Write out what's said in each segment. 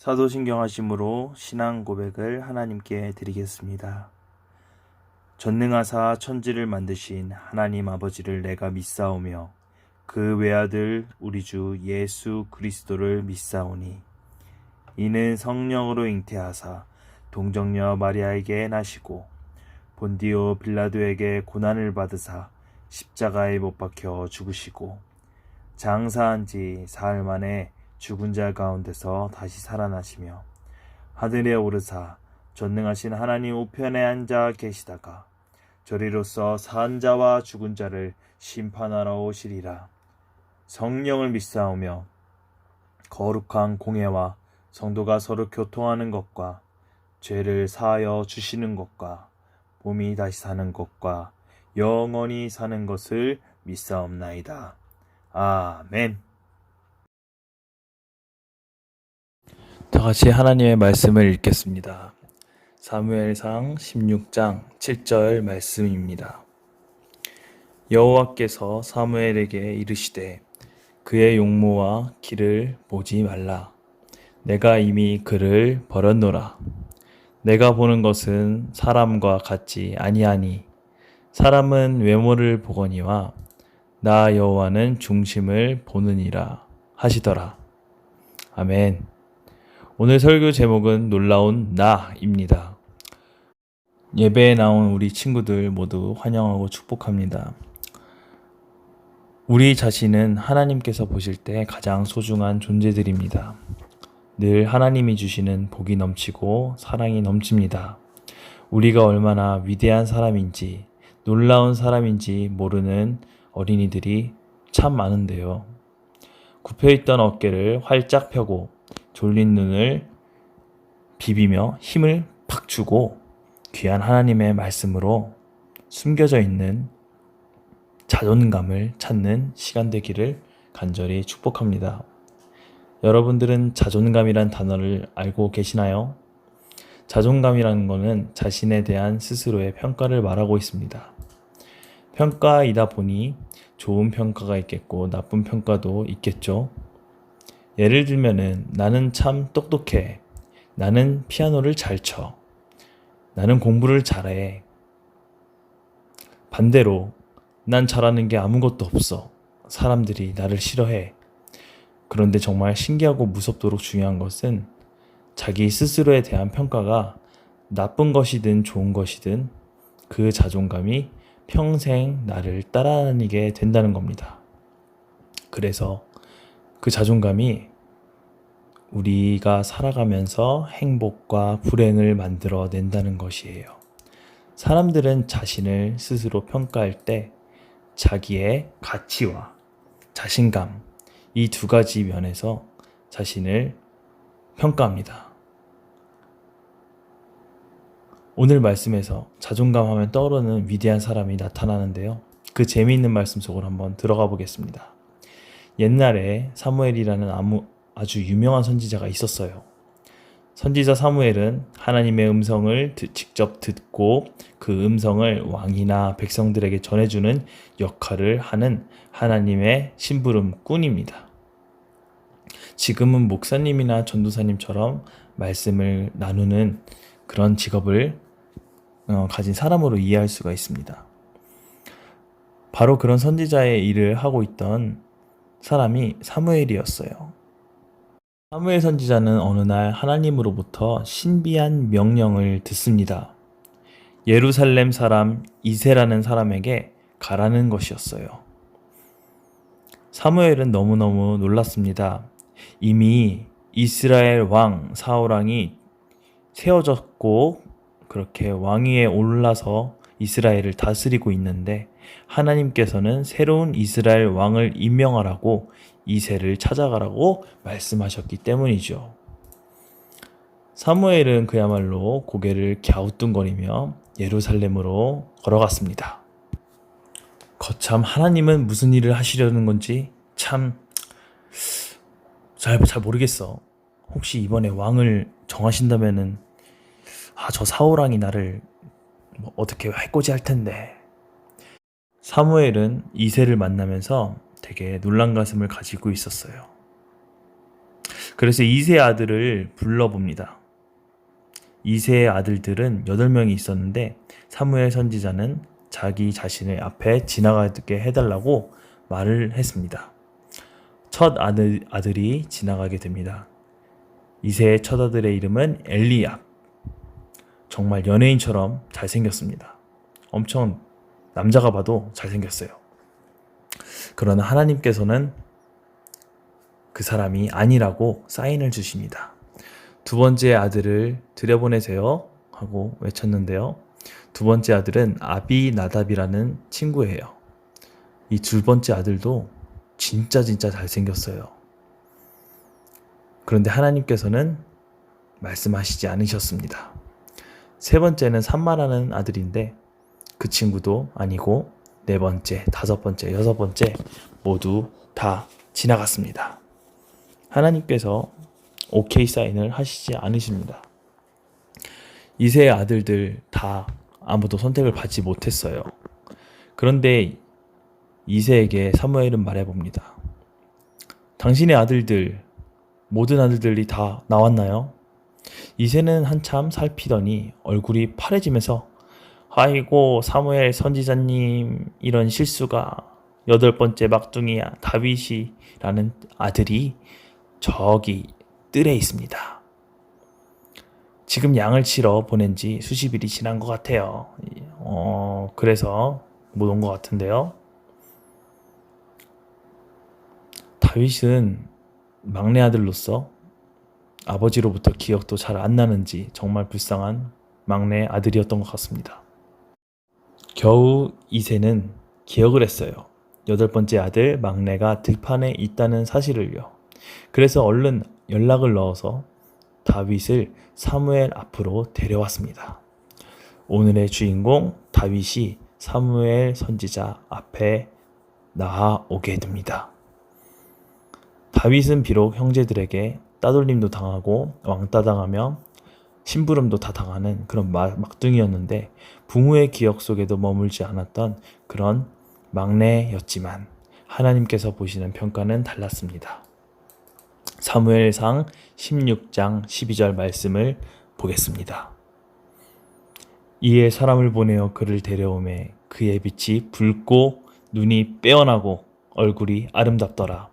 사도신경하심으로 신앙 고백을 하나님께 드리겠습니다. 전능하사 천지를 만드신 하나님 아버지를 내가 믿사오며 그 외아들 우리 주 예수 그리스도를 믿사오니 이는 성령으로 잉태하사 동정녀 마리아에게 나시고 본디오 빌라도에게 고난을 받으사 십자가에 못 박혀 죽으시고 장사한 지 사흘 만에 죽은 자 가운데서 다시 살아나시며 하늘에 오르사 전능하신 하나님 우편에 앉아 계시다가 저리로서 산 자와 죽은 자를 심판하러 오시리라. 성령을 믿사오며 거룩한 공회와 성도가 서로 교통하는 것과 죄를 사하여 주시는 것과 몸이 다시 사는 것과 영원히 사는 것을 믿사옵나이다. 아멘. 다 같이 하나님의 말씀을 읽겠습니다. 사무엘상 16장 7절 말씀입니다. 여호와께서 사무엘에게 이르시되 그의 용모와 길을 보지 말라. 내가 이미 그를 버렸노라. 내가 보는 것은 사람과 같지 아니하니 사람은 외모를 보거니와 나 여호와는 중심을 보느니라 하시더라. 아멘. 오늘 설교 제목은 놀라운 나입니다. 예배에 나온 우리 친구들 모두 환영하고 축복합니다. 우리 자신은 하나님께서 보실 때 가장 소중한 존재들입니다. 늘 하나님이 주시는 복이 넘치고 사랑이 넘칩니다. 우리가 얼마나 위대한 사람인지 놀라운 사람인지 모르는 어린이들이 참 많은데요. 굽혀있던 어깨를 활짝 펴고 졸린 눈을 비비며 힘을 팍 주고 귀한 하나님의 말씀으로 숨겨져 있는 자존감을 찾는 시간 되기를 간절히 축복합니다. 여러분들은 자존감이란 단어를 알고 계시나요? 자존감이라는 것은 자신에 대한 스스로의 평가를 말하고 있습니다. 평가이다 보니 좋은 평가가 있겠고 나쁜 평가도 있겠죠. 예를 들면은 나는 참 똑똑해. 나는 피아노를 잘 쳐. 나는 공부를 잘해. 반대로 난 잘하는 게 아무것도 없어. 사람들이 나를 싫어해. 그런데 정말 신기하고 무섭도록 중요한 것은 자기 스스로에 대한 평가가 나쁜 것이든 좋은 것이든 그 자존감이 평생 나를 따라다니게 된다는 겁니다. 그래서 그 자존감이 우리가 살아가면서 행복과 불행을 만들어낸다는 것이에요. 사람들은 자신을 스스로 평가할 때 자기의 가치와 자신감, 이 두 가지 면에서 자신을 평가합니다. 오늘 말씀에서 자존감 하면 떠오르는 위대한 사람이 나타나는데요. 그 재미있는 말씀 속으로 한번 들어가 보겠습니다. 옛날에 사무엘이라는 아주 유명한 선지자가 있었어요. 선지자 사무엘은 하나님의 음성을 직접 듣고 그 음성을 왕이나 백성들에게 전해주는 역할을 하는 하나님의 심부름꾼입니다. 지금은 목사님이나 전도사님처럼 말씀을 나누는 그런 직업을 가진 사람으로 이해할 수가 있습니다. 바로 그런 선지자의 일을 하고 있던 사람이 사무엘이었어요. 사무엘 선지자는 어느 날 하나님으로부터 신비한 명령을 듣습니다. 예루살렘 사람 이새라는 사람에게 가라는 것이었어요. 사무엘은 너무너무 놀랐습니다. 이미 이스라엘 왕 사울왕이 세워졌고 그렇게 왕위에 올라서 이스라엘을 다스리고 있는데 하나님께서는 새로운 이스라엘 왕을 임명하라고 이새를 찾아가라고 말씀하셨기 때문이죠. 사무엘은 그야말로 고개를 갸우뚱거리며 예루살렘으로 걸어갔습니다. 거참 하나님은 무슨 일을 하시려는 건지 참 잘 모르겠어. 혹시 이번에 왕을 정하신다면은 저 사울왕이 나를 어떻게 해코지 할 텐데. 사무엘은 이새를 만나면서 되게 놀란 가슴을 가지고 있었어요. 그래서 이세 아들을 불러봅니다. 이세의 아들들은 8명이 있었는데 사무엘 선지자는 자기 자신의 앞에 지나가게 해달라고 말을 했습니다. 첫 아들이 지나가게 됩니다. 이세의 첫 아들의 이름은 엘리압. 정말 연예인처럼 잘생겼습니다. 엄청 남자가 봐도 잘생겼어요. 그러나 하나님께서는 그 사람이 아니라고 사인을 주십니다. 두 번째 아들을 들여보내세요 하고 외쳤는데요. 두 번째 아들은 아비나답이라는 친구예요. 이 두 번째 아들도 진짜 잘생겼어요. 그런데 하나님께서는 말씀하시지 않으셨습니다. 세 번째는 삼마라는 아들인데 그 친구도 아니고 네 번째, 다섯 번째, 여섯 번째 모두 다 지나갔습니다. 하나님께서 오케이 사인을 하시지 않으십니다. 이세의 아들들 다 아무도 선택을 받지 못했어요. 그런데 이세에게 사무엘은 말해봅니다. 당신의 아들들, 모든 아들들이 다 나왔나요? 이세는 한참 살피더니 얼굴이 파래지면서 아이고 사무엘 선지자님, 이런 실수가, 8번째 막둥이야 다윗이라는 아들이 저기 뜰에 있습니다. 지금 양을 치러 보낸 지 수십일이 지난 것 같아요. 그래서 못 온 것 같은데요. 다윗은 막내 아들로서 아버지로부터 기억도 잘 안 나는지 정말 불쌍한 막내 아들이었던 것 같습니다. 겨우 이새는 기억을 했어요. 8번째 아들 막내가 들판에 있다는 사실을요. 그래서 얼른 연락을 넣어서 다윗을 사무엘 앞으로 데려왔습니다. 오늘의 주인공 다윗이 사무엘 선지자 앞에 나아오게 됩니다. 다윗은 비록 형제들에게 따돌림도 당하고 왕따 당하며 심부름도 다 당하는 그런 막둥이였는데 부모의 기억 속에도 머물지 않았던 그런 막내였지만 하나님께서 보시는 평가는 달랐습니다. 사무엘상 16장 12절 말씀을 보겠습니다. 이에 사람을 보내어 그를 데려오매 그의 빛이 붉고 눈이 빼어나고 얼굴이 아름답더라.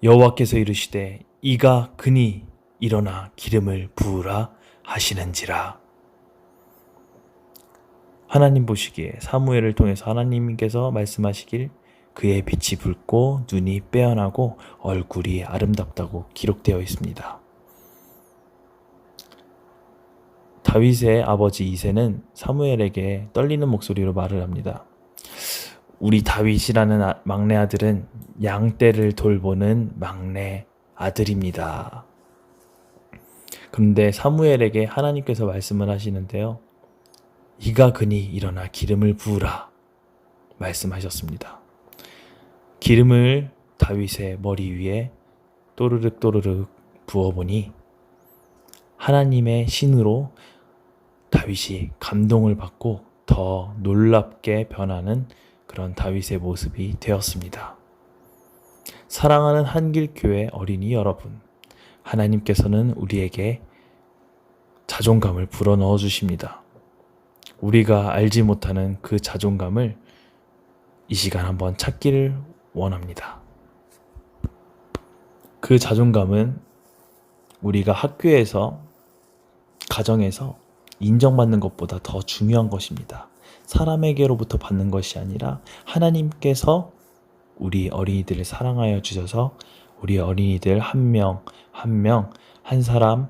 여호와께서 이르시되 이가 그니 일어나 기름을 부으라 하시는지라. 하나님 보시기에 사무엘을 통해서 하나님께서 말씀하시길 그의 빛이 붉고 눈이 빼어나고 얼굴이 아름답다고 기록되어 있습니다. 다윗의 아버지 이새는 사무엘에게 떨리는 목소리로 말을 합니다. 우리 다윗이라는 막내 아들은 양떼를 돌보는 막내 아들입니다. 그런데 사무엘에게 하나님께서 말씀을 하시는데요. 이가 그니 일어나 기름을 부으라 말씀하셨습니다. 기름을 다윗의 머리 위에 또르륵 부어보니 하나님의 신으로 다윗이 감동을 받고 더 놀랍게 변하는 그런 다윗의 모습이 되었습니다. 사랑하는 한길교회 어린이 여러분, 하나님께서는 우리에게 자존감을 불어넣어 주십니다. 우리가 알지 못하는 그 자존감을 이 시간 한번 찾기를 원합니다. 그 자존감은 우리가 학교에서, 가정에서 인정받는 것보다 더 중요한 것입니다. 사람에게로부터 받는 것이 아니라 하나님께서 우리 어린이들을 사랑하여 주셔서 우리 어린이들 한 명, 한 사람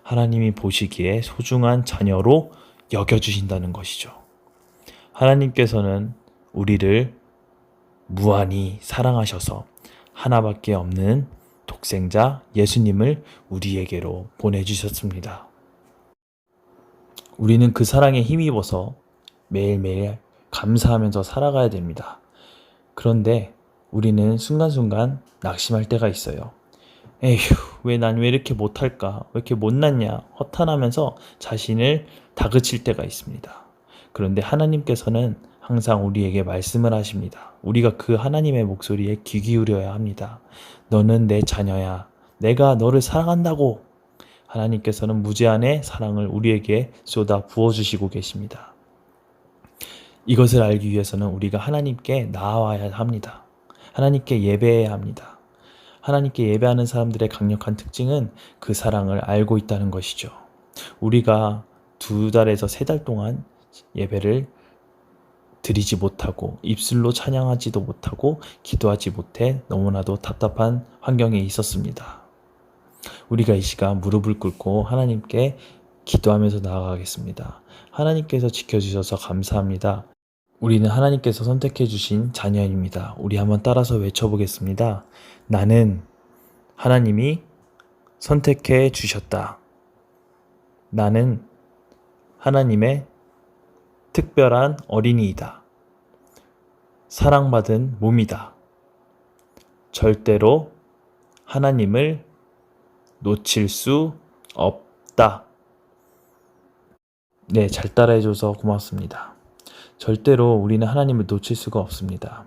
하나님이 보시기에 소중한 자녀로 여겨주신다는 것이죠. 하나님께서는 우리를 무한히 사랑하셔서 하나밖에 없는 독생자 예수님을 우리에게로 보내주셨습니다. 우리는 그 사랑에 힘입어서 매일매일 감사하면서 살아가야 됩니다. 그런데 우리는 순간순간 낙심할 때가 있어요. 에휴, 난 왜 이렇게 못할까? 왜 이렇게 못났냐? 허탄하면서 자신을 다그칠 때가 있습니다. 그런데 하나님께서는 항상 우리에게 말씀을 하십니다. 우리가 그 하나님의 목소리에 귀 기울여야 합니다. 너는 내 자녀야. 내가 너를 사랑한다고. 하나님께서는 무제한의 사랑을 우리에게 쏟아 부어주시고 계십니다. 이것을 알기 위해서는 우리가 하나님께 나아와야 합니다. 하나님께 예배해야 합니다. 하나님께 예배하는 사람들의 강력한 특징은 그 사랑을 알고 있다는 것이죠. 우리가 2달에서 3달 동안 예배를 드리지 못하고 입술로 찬양하지도 못하고 기도하지 못해 너무나도 답답한 환경에 있었습니다. 우리가 이 시간 무릎을 꿇고 하나님께 기도하면서 나아가겠습니다. 하나님께서 지켜주셔서 감사합니다. 우리는 하나님께서 선택해 주신 자녀입니다. 우리 한번 따라서 외쳐보겠습니다. 나는 하나님이 선택해 주셨다. 나는 하나님의 특별한 어린이이다. 사랑받은 몸이다. 절대로 하나님을 놓칠 수 없다. 네, 잘 따라해줘서 고맙습니다. 절대로 우리는 하나님을 놓칠 수가 없습니다.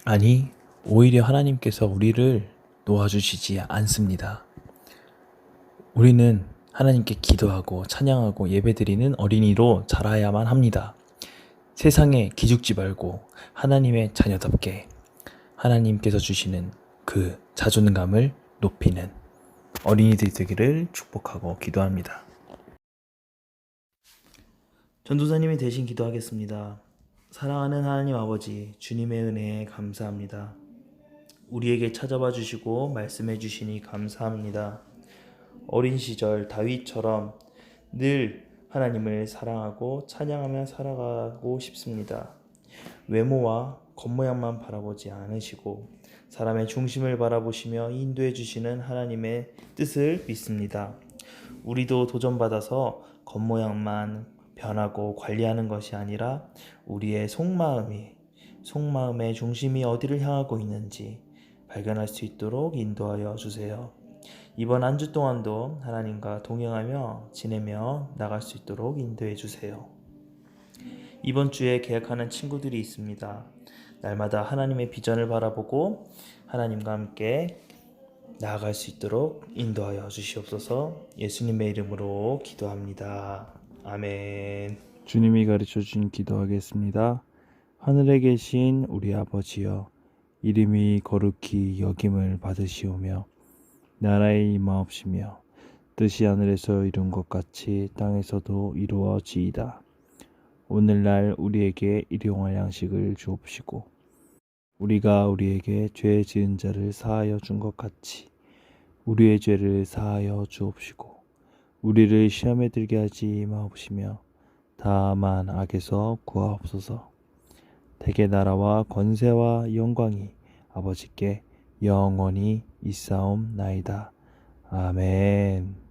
아니, 오히려 하나님께서 우리를 놓아주시지 않습니다. 우리는 하나님께 기도하고 찬양하고 예배드리는 어린이로 자라야만 합니다. 세상에 기죽지 말고 하나님의 자녀답게 하나님께서 주시는 그 자존감을 높이는 어린이들이 되기를 축복하고 기도합니다. 전도사님이 대신 기도하겠습니다. 사랑하는 하나님 아버지, 주님의 은혜에 감사합니다. 우리에게 찾아와 주시고 말씀해 주시니 감사합니다. 어린 시절 다윗처럼 늘 하나님을 사랑하고 찬양하며 살아가고 싶습니다. 외모와 겉모양만 바라보지 않으시고 사람의 중심을 바라보시며 인도해 주시는 하나님의 뜻을 믿습니다. 우리도 도전받아서 겉모양만 변하고 관리하는 것이 아니라 우리의 속마음의 중심이 어디를 향하고 있는지 발견할 수 있도록 인도하여 주세요. 이번 한 주 동안도 하나님과 동행하며 지내며 나갈 수 있도록 인도해 주세요. 이번 주에 계약하는 친구들이 있습니다. 날마다 하나님의 비전을 바라보고 하나님과 함께 나아갈 수 있도록 인도하여 주시옵소서. 예수님의 이름으로 기도합니다. 아멘. 주님이 가르쳐 주신 기도하겠습니다. 하늘에 계신 우리 아버지여, 이름이 거룩히 여김을 받으시오며 나라의 임하옵시며 뜻이 하늘에서 이룬 것 같이 땅에서도 이루어지이다. 오늘날 우리에게 일용할 양식을 주옵시고 우리가 우리에게 죄 지은 자를 사하여 준 것 같이 우리의 죄를 사하여 주옵시고 우리를 시험에 들게 하지 마옵시며 다만 악에서 구하옵소서. 대개 나라와 권세와 영광이 아버지께 영원히 있사옵나이다. 아멘.